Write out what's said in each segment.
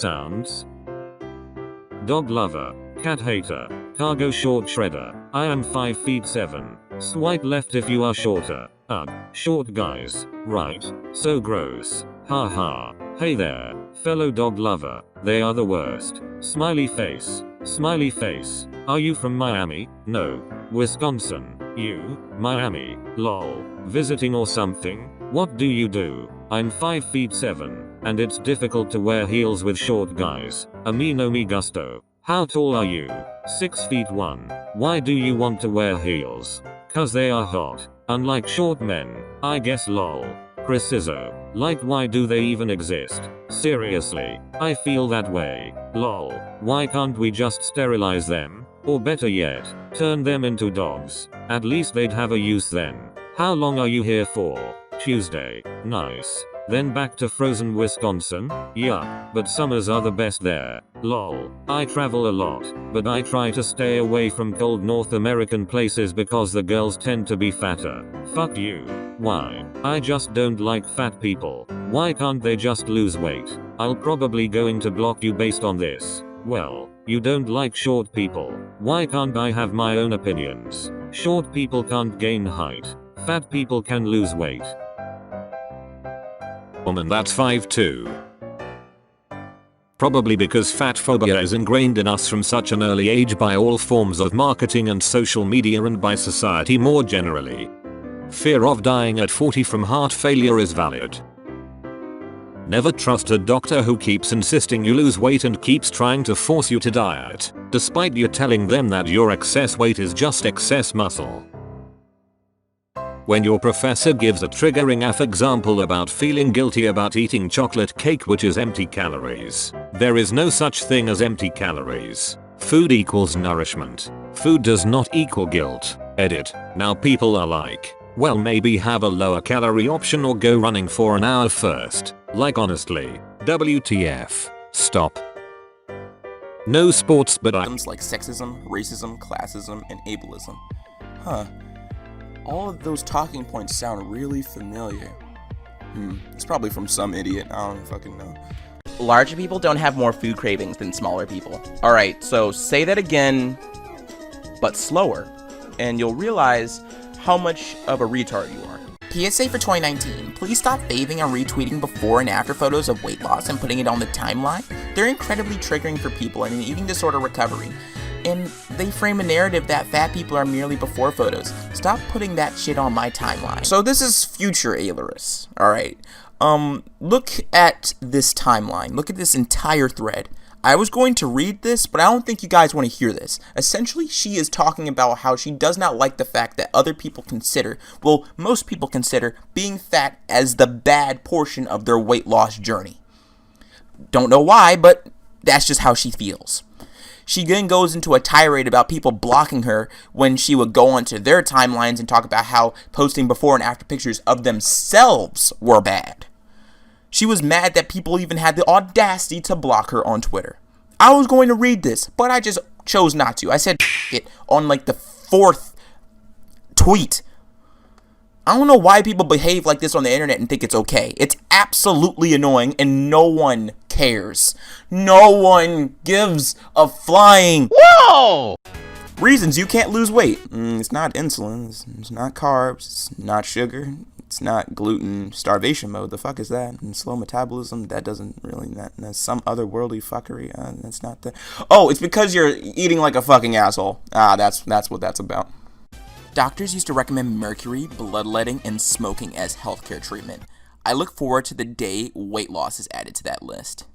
Sounds. Dog lover. Cat hater. Cargo short shredder. I am 5 feet 7. Swipe left if you are shorter. Ugh. Short guys. Right. So gross. Ha ha. Hey there, fellow dog lover. They are the worst. Smiley face. Smiley face. Are you from Miami? No. Wisconsin. You? Miami. Lol. Visiting or something? What do you do? I'm 5 feet 7, and it's difficult to wear heels with short guys. A me no me gusto. How tall are you? 6 feet 1. Why do you want to wear heels? Cause they are hot. Unlike short men, I guess lol. Preciso. Like why do they even exist? Seriously, I feel that way. Lol. Why can't we just sterilize them? Or better yet, turn them into dogs. At least they'd have a use then. How long are you here for? Tuesday. Nice. Then back to frozen Wisconsin? Yuck, but summers are the best there. Lol. I travel a lot, but I try to stay away from cold North American places because the girls tend to be fatter. Fuck you. Why? I just don't like fat people. Why can't they just lose weight? I'll probably going to block you based on this. Well, you don't like short people. Why can't I have my own opinions? Short people can't gain height. Fat people can lose weight. Woman that's 5'2". Probably because fat phobia is ingrained in us from such an early age by all forms of marketing and social media and by society more generally. Fear of dying at 40 from heart failure is valid. Never trust a doctor who keeps insisting you lose weight and keeps trying to force you to diet, despite you telling them that your excess weight is just excess muscle. When your professor gives a triggering example about feeling guilty about eating chocolate cake which is empty calories, there is no such thing as empty calories. Food equals nourishment. Food does not equal guilt. Edit. Now people are like, well maybe have a lower calorie option or go running for an hour first. Like honestly, WTF. Stop. No sports but items like sexism, racism, classism, and ableism. Huh. All of those talking points sound really familiar. It's probably from some idiot, I don't fucking know. Larger people don't have more food cravings than smaller people. Alright, so say that again, but slower, and you'll realize how much of a retard you are. PSA for 2019, please stop faving and retweeting before and after photos of weight loss and putting it on the timeline. They're incredibly triggering for people in an eating disorder recovery. And they frame a narrative that fat people are merely before photos. Stop putting that shit on my timeline. So this is future Ailurus, alright? Look at this timeline. Look at this entire thread. I was going to read this, but I don't think you guys want to hear this. Essentially, she is talking about how she does not like the fact that other people consider, well, most people consider being fat as the bad portion of their weight loss journey. Don't know why, but that's just how she feels. She then goes into a tirade about people blocking her when she would go onto their timelines and talk about how posting before and after pictures of themselves were bad. She was mad that people even had the audacity to block her on Twitter. I was going to read this, but I just chose not to. I said it on like the 4th tweet. I don't know why people behave like this on the internet and think it's okay. It's absolutely annoying and no one cares. No one gives a flying whoa! Reasons you can't lose weight. It's not insulin, it's not carbs, it's not sugar, it's not gluten. Starvation mode, the fuck is that? And slow metabolism, that doesn't really, that's some otherworldly fuckery. That's not the, oh, it's because you're eating like a fucking asshole. That's what that's about. Doctors used to recommend mercury, bloodletting, and smoking as healthcare treatment. I look forward to the day weight loss is added to that list.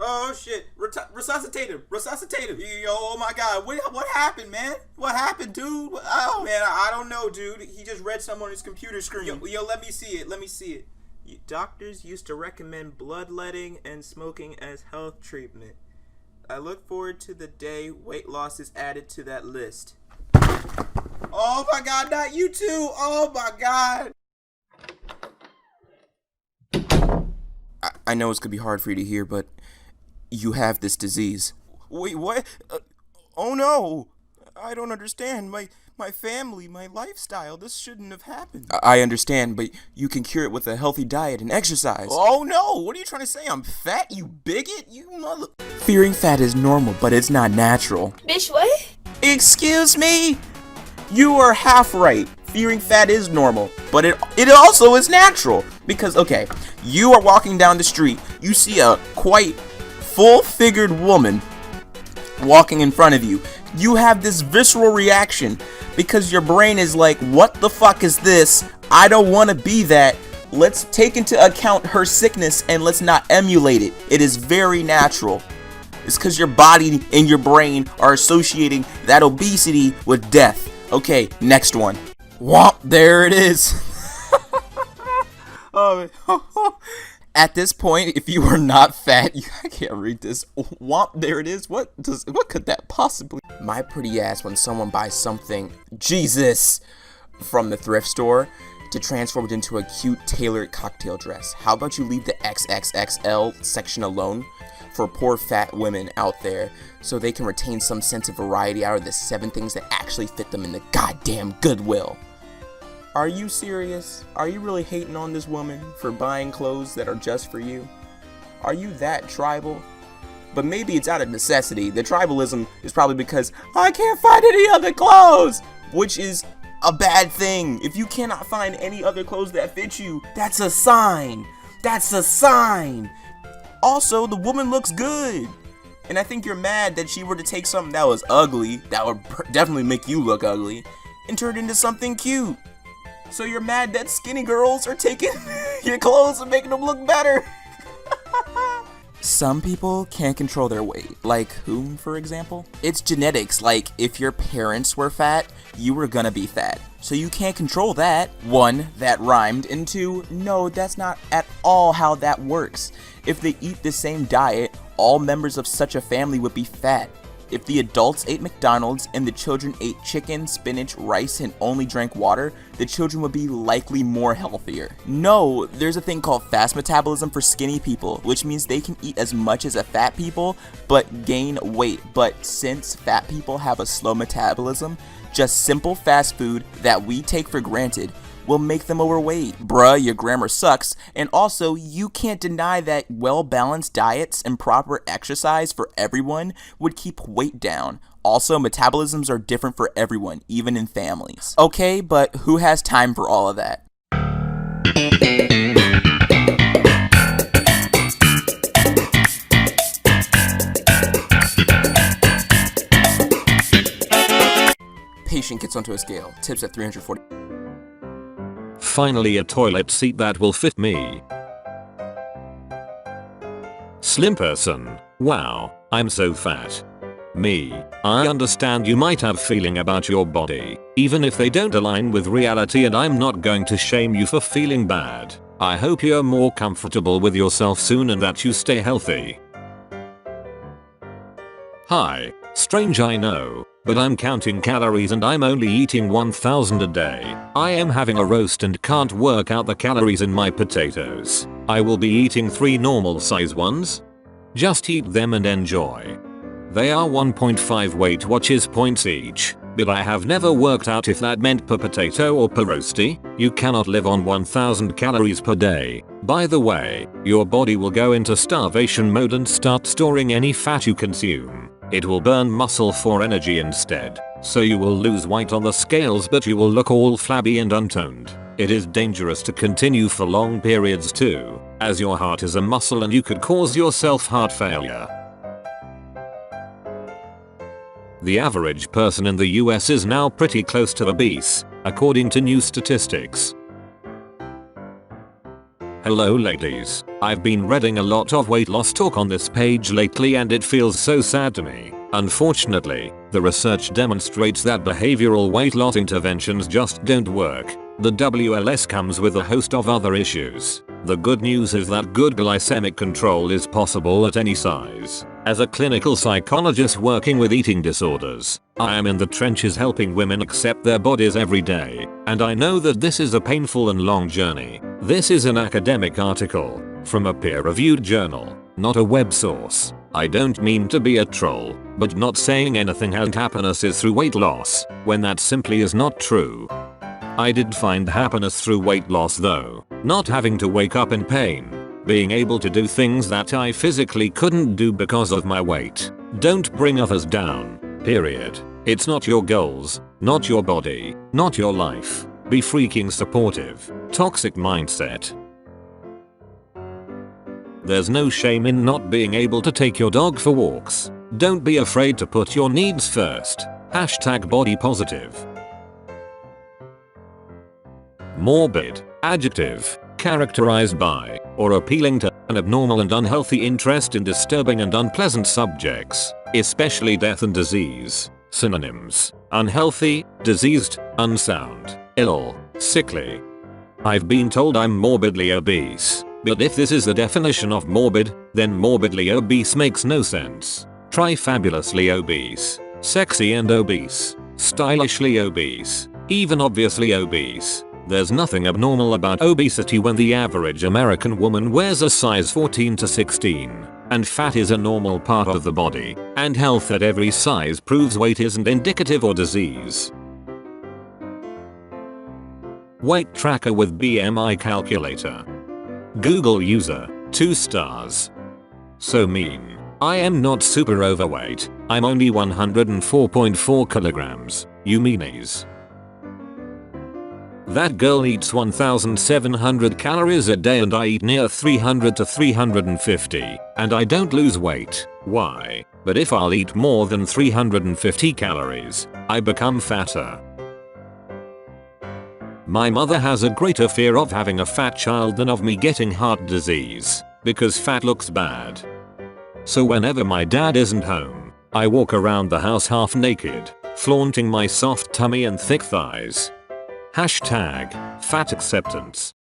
Oh shit! Resuscitate him! Resuscitate him! Yo, oh my god! What happened, man? What happened, dude? Oh man, I don't know, dude. He just read something on his computer screen. Yo, let me see it. Let me see it. Doctors used to recommend bloodletting and smoking as health treatment. I look forward to the day weight loss is added to that list. Oh my god, not you too! Oh my god! I know it's gonna be hard for you to hear, but you have this disease. Wait, what? Oh no! I don't understand. My my family, my lifestyle. This shouldn't have happened. I understand, but you can cure it with a healthy diet and exercise. Oh no, what are you trying to say? I'm fat, you bigot? You mother... Fearing fat is normal, but it's not natural. Bitch, what? Excuse me? You are half right. Fearing fat is normal, but it also is natural. Because, okay, you are walking down the street, you see a quite full-figured woman walking in front of you. You have this visceral reaction because your brain is like, what the fuck is this? I don't want to be that. Let's take into account her sickness and let's not emulate it. It is very natural. It's because your body and your brain are associating that obesity with death. Okay, next one. Womp, there it is. At this point, if you are not fat, I can't read this. Womp, there it is. What could that possibly? My pretty ass when someone buys something, Jesus, from the thrift store to transform it into a cute tailored cocktail dress. How about you leave the XXXL section alone for poor fat women out there so they can retain some sense of variety out of the 7 things that actually fit them in the goddamn Goodwill? Are you serious? Are you really hating on this woman for buying clothes that are just for you? Are you that tribal? But maybe it's out of necessity. The tribalism is probably because I can't find any other clothes, which is a bad thing. If you cannot find any other clothes that fit you, that's a sign. That's a sign. Also, the woman looks good. And I think you're mad that she were to take something that was ugly, that would definitely make you look ugly, and turn it into something cute. So you're mad that skinny girls are taking your clothes and making them look better. Some people can't control their weight. Like whom, for example? It's genetics. Like if your parents were fat, you were gonna be fat. So you can't control that. 1, that rhymed. And 2, no, that's not at all how that works. If they eat the same diet, all members of such a family would be fat. If the adults ate McDonald's and the children ate chicken, spinach, rice, and only drank water, the children would be likely more healthier. No, there's a thing called fast metabolism for skinny people, which means they can eat as much as a fat people, but gain weight. But since fat people have a slow metabolism, just simple fast food that we take for granted will make them overweight. Bruh, your grammar sucks. And also, you can't deny that well-balanced diets and proper exercise for everyone would keep weight down. Also, metabolisms are different for everyone, even in families. Okay, but who has time for all of that? Patient gets onto a scale, tips at 340. Finally a toilet seat that will fit me. Slim person. Wow, I'm so fat. Me. I understand you might have feeling about your body, even if they don't align with reality, and I'm not going to shame you for feeling bad. I hope you're more comfortable with yourself soon and that you stay healthy. Hi. Strange, I know, but I'm counting calories and I'm only eating 1,000 a day. I am having a roast and can't work out the calories in my potatoes. I will be eating 3 normal size ones. Just eat them and enjoy. They are 1.5 Weight Watchers points each, but I have never worked out if that meant per potato or per roasty. You cannot live on 1,000 calories per day. By the way, your body will go into starvation mode and start storing any fat you consume. It will burn muscle for energy instead, so you will lose weight on the scales but you will look all flabby and untoned. It is dangerous to continue for long periods too, as your heart is a muscle and you could cause yourself heart failure. The average person in the US is now pretty close to obese, according to new statistics. Hello ladies, I've been reading a lot of weight loss talk on this page lately and it feels so sad to me. Unfortunately, the research demonstrates that behavioral weight loss interventions just don't work. The WLS comes with a host of other issues. The good news is that good glycemic control is possible at any size. As a clinical psychologist working with eating disorders, I am in the trenches helping women accept their bodies every day, and I know that this is a painful and long journey. This is an academic article from a peer-reviewed journal, not a web source. I don't mean to be a troll, but not saying anything has happiness is through weight loss, when that simply is not true. I did find happiness through weight loss though, not having to wake up in pain, being able to do things that I physically couldn't do because of my weight. Don't bring others down, period. It's not your goals, not your body, not your life. Be freaking supportive. Toxic mindset. There's no shame in not being able to take your dog for walks. Don't be afraid to put your needs first. #body positive. Morbid. Adjective. Characterized by, or appealing to, an abnormal and unhealthy interest in disturbing and unpleasant subjects, especially death and disease. Synonyms: unhealthy, diseased, unsound, ill, sickly. I've been told I'm morbidly obese, but if this is the definition of morbid, then morbidly obese makes no sense. Try fabulously obese, sexy and obese, stylishly obese, even obviously obese. There's nothing abnormal about obesity when the average American woman wears a size 14 to 16, and fat is a normal part of the body, and health at every size proves weight isn't indicative or disease. Weight tracker with BMI calculator. Google user, 2 stars. So mean. I am not super overweight, I'm only 104.4 kilograms, you meanies. That girl eats 1,700 calories a day and I eat near 300 to 350, and I don't lose weight. Why? But if I'll eat more than 350 calories, I become fatter. My mother has a greater fear of having a fat child than of me getting heart disease, because fat looks bad. So whenever my dad isn't home, I walk around the house half naked, flaunting my soft tummy and thick thighs. #fat acceptance.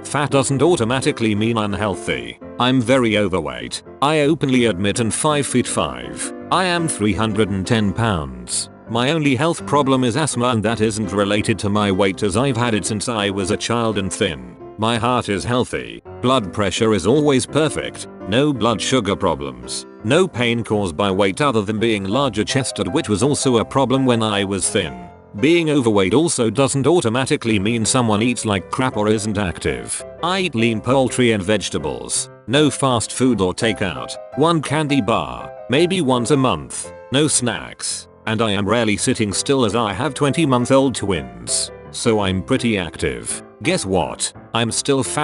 Fat doesn't automatically mean unhealthy. I'm very overweight. I openly admit, and 5'5". I am 310 pounds. My only health problem is asthma, and that isn't related to my weight as I've had it since I was a child and thin. My heart is healthy. Blood pressure is always perfect. No blood sugar problems. No pain caused by weight other than being larger chested, which was also a problem when I was thin. Being overweight also doesn't automatically mean someone eats like crap or isn't active. I eat lean poultry and vegetables. No fast food or takeout. One candy bar, maybe once a month. No snacks. And I am rarely sitting still as I have 20-month-old twins. So I'm pretty active. Guess what? I'm still fat.